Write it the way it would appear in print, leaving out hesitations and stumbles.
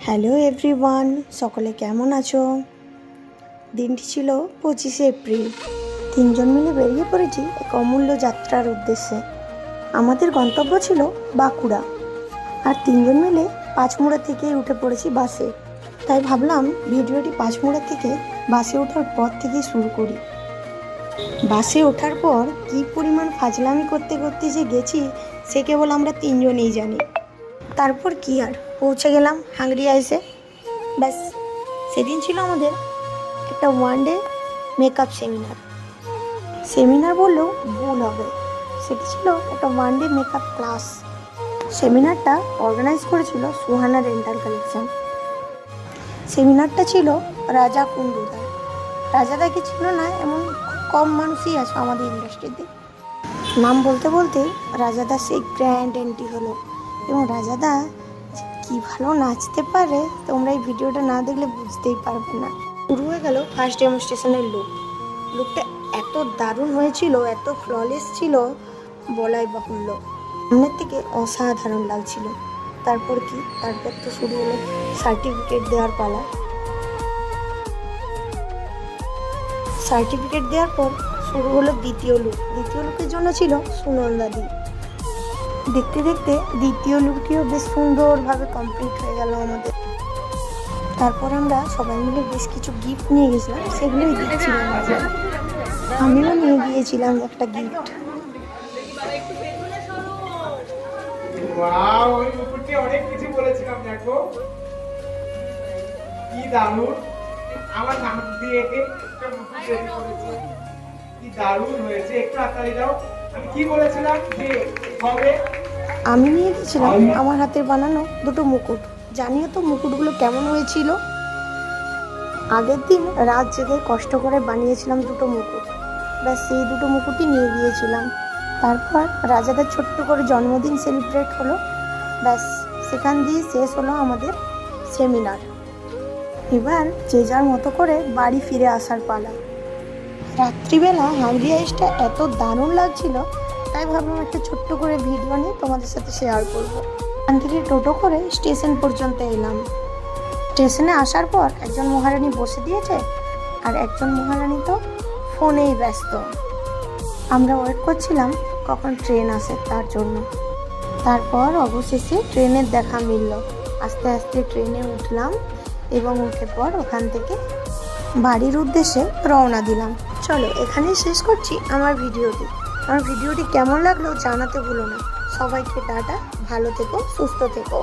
Hello everyone, সকলে কেমন আছো? দিনটি ছিল 25শে এপ্রিল। তিনজন মিলে বেরিয়ে পড়েছি এক অমূল্য যাত্রার উদ্দেশ্যে। আমাদের গন্তব্য ছিল বাঁকুড়া, আর তিনজন মিলে পাঁচমুড়া থেকে উঠে পড়েছি বাসে। তাই ভাবলাম ভিডিওটি পাঁচমুড়া থেকে বাসে ওঠার পর থেকেই শুরু করি। বাসে ওঠার পর কী পরিমাণ ফাজলামি করতে করতে যে গেছি সে কেবল আমরা তিনজনেই জানি। তারপর কি আর পৌঁছে গেলাম হাংরিয়া এসে। ব্যাস, সেদিন ছিল আমাদের একটা ওয়ান ডে মেকআপ সেমিনার বললেও ভুল হবে। সেটি ছিল একটা ওয়ান ডে মেকআপ ক্লাস। সেমিনারটা অর্গানাইজ করেছিল সুহানা রেন্টাল কালেকশন। সেমিনারটা ছিল রাজা কুণ্ডুদার। রাজাদাকে ছিল না এমন কম মানুষই আছে আমাদের ইন্ডাস্ট্রিতে। নাম বলতে বলতে রাজাদা সেই গ্র্যান্ড এন্ট্রি হলো, এবং রাজাদা কি ভালো নাচতে পারে তোমরা এই ভিডিওটা না দেখলে বুঝতেই পারবে না। শুরু হয়ে গেল ফার্স্ট ডেমনস্ট্রেশনের লুকটা এত দারুণ হয়েছিল, এত ফ্ললেস ছিল বলাই বাহুল্য। সামনের থেকে অসাধারণ লাগছিল। তারপর তো শুরু হলো সার্টিফিকেট দেওয়ার পালা। সার্টিফিকেট দেওয়ার পর শুরু হলো দ্বিতীয় লুকের জন্য ছিল সুনন্দাদি। দেখতে দেখতে দ্বিতীয় লুকটিও বেশ সুন্দরভাবে কমপ্লিট হয়ে গেল আমাদের। তারপর আমরা সবাই মিলে বেশ কিছু গিফট নিয়ে গেছিলাম, সেগুলোই দিচ্ছিলাম। আমিও নিয়ে গিয়েছিলাম একটা গিফট। অনেক কিছু বলেছিলাম, দেখো কি দারুণ। আমার নাম দিয়ে কি দারুণ হয়েছে, একটু হাততালি দাও। আমি কি বলেছিলাম যে হবে। আমি নিয়ে গেছিলাম আমার হাতের বানানো দুটো মুকুট। জানিও তো মুকুটগুলো কেমন হয়েছিল। আগের দিন রাত জেগে কষ্ট করে বানিয়েছিলাম দুটো মুকুট। ব্যাস সেই দুটো মুকুটই নিয়ে গিয়েছিলাম। তারপর রাজাদের ছোট্ট করে জন্মদিন সেলিব্রেট হলো। ব্যাস, সেখান দিয়ে শেষ হলো আমাদের সেমিনার। এবার যে যার মতো করে বাড়ি ফিরে আসার পালা। রাত্রিবেলা হাংরিয়া এসটা এত দারুণ লাগছিল, তাই ভাবলাম একটা ছোট্ট করে ভিডিও নিয়ে তোমাদের সাথে শেয়ার করবো। এখান থেকে টোটো করে স্টেশন পর্যন্ত এলাম। স্টেশনে আসার পর একজন মহারানী বসে দিয়েছে, আর একজন মহারানী তো ফোনেই ব্যস্ত। আমরা ওয়েট করছিলাম কখন ট্রেন আসে তার জন্য। তারপর অবশেষে ট্রেনের দেখা মিলল। আস্তে আস্তে ট্রেনে উঠলাম এবং উঠে পর ওখান থেকে বাড়ির উদ্দেশ্যে রওনা দিলাম। চলো, এখানেই শেষ করছি আমার ভিডিওটি কেমন লাগলো জানাতে ভুলো না। সবাইকে টাটা, ভালো থেকো, সুস্থ থেকো।